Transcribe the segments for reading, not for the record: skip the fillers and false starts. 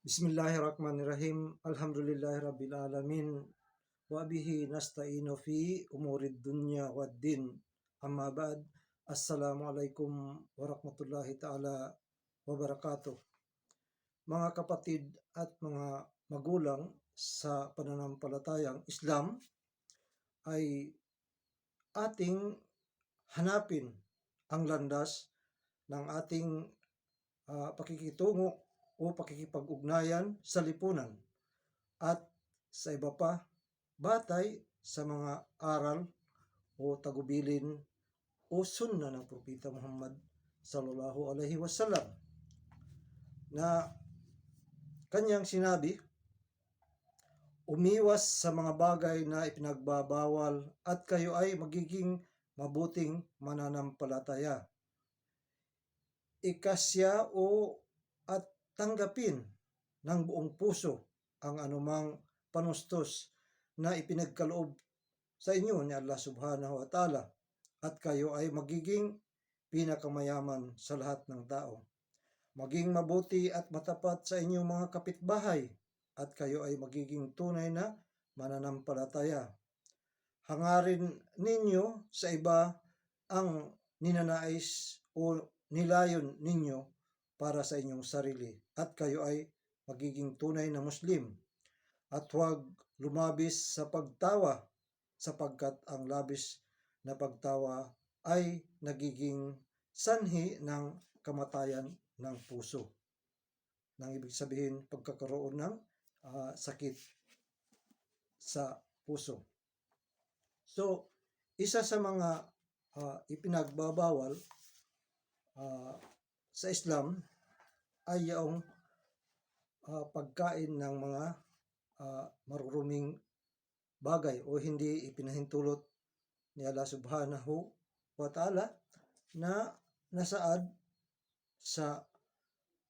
Bismillahirrahmanirrahim. Alhamdulillahirabbil alamin. Wa bihi nasta'inu fi umurid dunya waddin. Amma ba'd. Assalamualaikum warahmatullahi ta'ala wabarakatuh. Mga kapatid at mga magulang sa pananampalatayang Islam, ay ating hanapin ang landas ng ating pakikitungo o pakikipag-ugnayan sa lipunan at sa iba pa batay sa mga aral o tagubilin o sunna ng Propeta Muhammad sallallahu alaihi wasallam na kanyang sinabi, umiwas sa mga bagay na ipinagbabawal at kayo ay magiging mabuting mananampalataya. Ikasya o at tanggapin ng buong puso ang anumang panustos na ipinagkaloob sa inyo ni Allah subhanahu wa ta'ala at kayo ay magiging pinakamayaman sa lahat ng tao. Maging mabuti at matapat sa inyong mga kapitbahay at kayo ay magiging tunay na mananampalataya. Hangarin ninyo sa iba ang ninanais o nilayon ninyo para sa inyong sarili at kayo ay magiging tunay na Muslim. At huwag lumabis sa pagtawa sapagkat ang labis na pagtawa ay nagiging sanhi ng kamatayan ng puso. Nang ibig sabihin, pagkakaroon ng sakit sa puso. So, isa sa mga ipinagbabawal sa Islam ay yung pagkain ng mga maruruming bagay o hindi ipinahintulot ni Allah subhanahu wa ta'ala na nasaad sa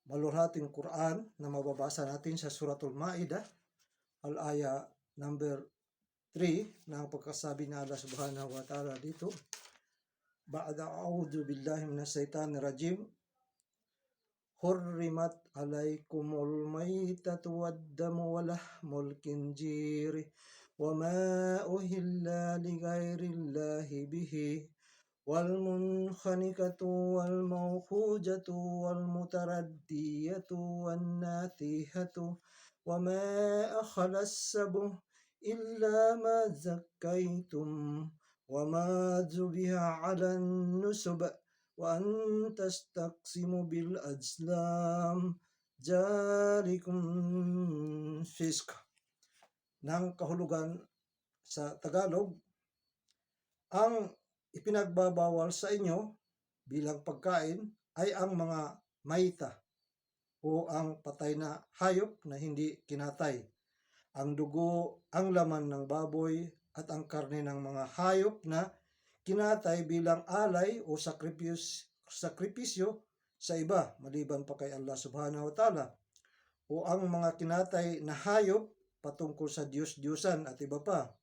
maluhating Quran na mababasa natin sa Suratul Ma'idah al-aya number 3 na ang pagkasabi na Allah subhanahu wa ta'ala dito, ba'da a'udhu billahi minas shaitanir rajim, hurrimat alaikumul maitatu waddamu walahmul khinjiri wa ma uhilla lighairillahi bihi wal munkhaniqatu wal mawkhujatu wal mutaraddiyatu wan natihatu wa ma akhalas sabuh illa ma zakkaitum wa ma zubiha 'alan nusub wa an tastaqsimu bil azlam jalikum fisk. Nang kahulugan sa Tagalog, ang ipinagbabawal sa inyo bilang pagkain ay ang mga maita o ang patay na hayop na hindi kinatay, ang dugo, ang laman ng baboy at ang karne ng mga hayop na kinatay bilang alay o sakripisyo sa iba maliban pa kay Allah subhanahu wa ta'ala, o ang mga kinatay na hayop patungkol sa Diyos-Diyosan at iba pa,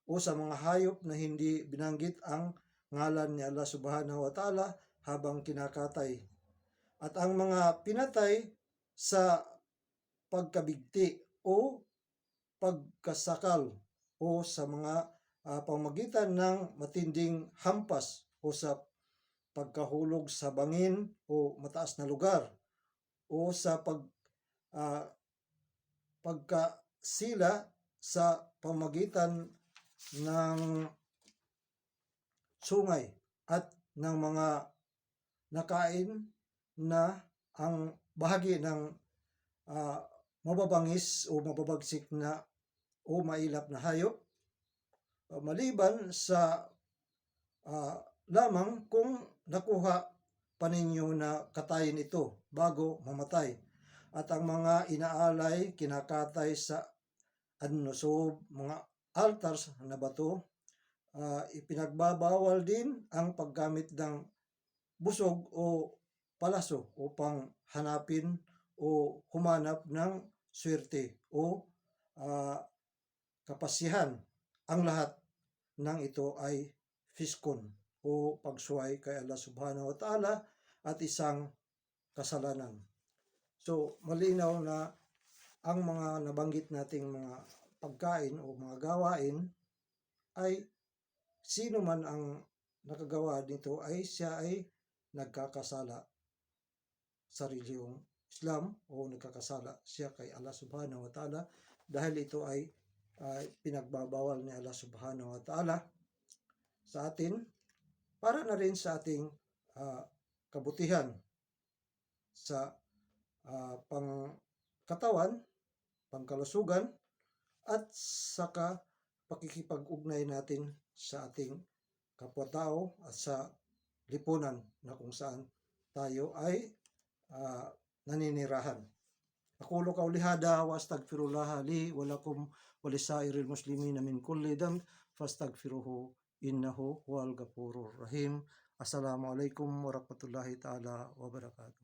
o sa mga hayop na hindi binanggit ang ngalan ni Allah subhanahu wa ta'ala habang kinakatay, at ang mga pinatay sa pagkabigti o pagkasakal o sa mga pamamagitan ng matinding hampas o sa pagkahulog sa bangin o mataas na lugar o sa pagkasila sa pamamagitan ng sungay at ng mga nakain na ang bahagi ng mababangis o mababagsik na o mailap na hayop, maliban sa lamang kung nakuha pa ninyo na katayin ito bago mamatay. At ang mga inaalay, kinakatay sa annusob, mga altars na bato, ipinagbabawal din ang paggamit ng busog o palaso upang hanapin o humanap ng swerte o kapasyahan. Ang lahat ng ito ay fiskon o pagsuway kay Allah subhanahu wa ta'ala at isang kasalanan. So malinaw na ang mga nabanggit nating mga pagkain o mga gawain ay sino man ang nakagawa nito ay siya ay nagkakasala sa relihiyong Islam o nagkakasala siya kay Allah Subhanahu wa Ta'ala dahil ito ay pinagbabawal ni Allah Subhanahu wa Ta'ala sa atin para na rin sa ating kabutihan sa pangkatawan, pangkalusugan at saka pakikipag-ugnay natin sa ating kapwa-tao at sa lipunan na kung saan tayo ay naninirahan. Aqulu qawli hada wa astaghfirullah li wa lakum wa lisairil muslimina min kulli dhanb fastaghfiruhu innahu huwal ghafurur rahim. Assalamualaikum warahmatullahi taala wabarakatuh.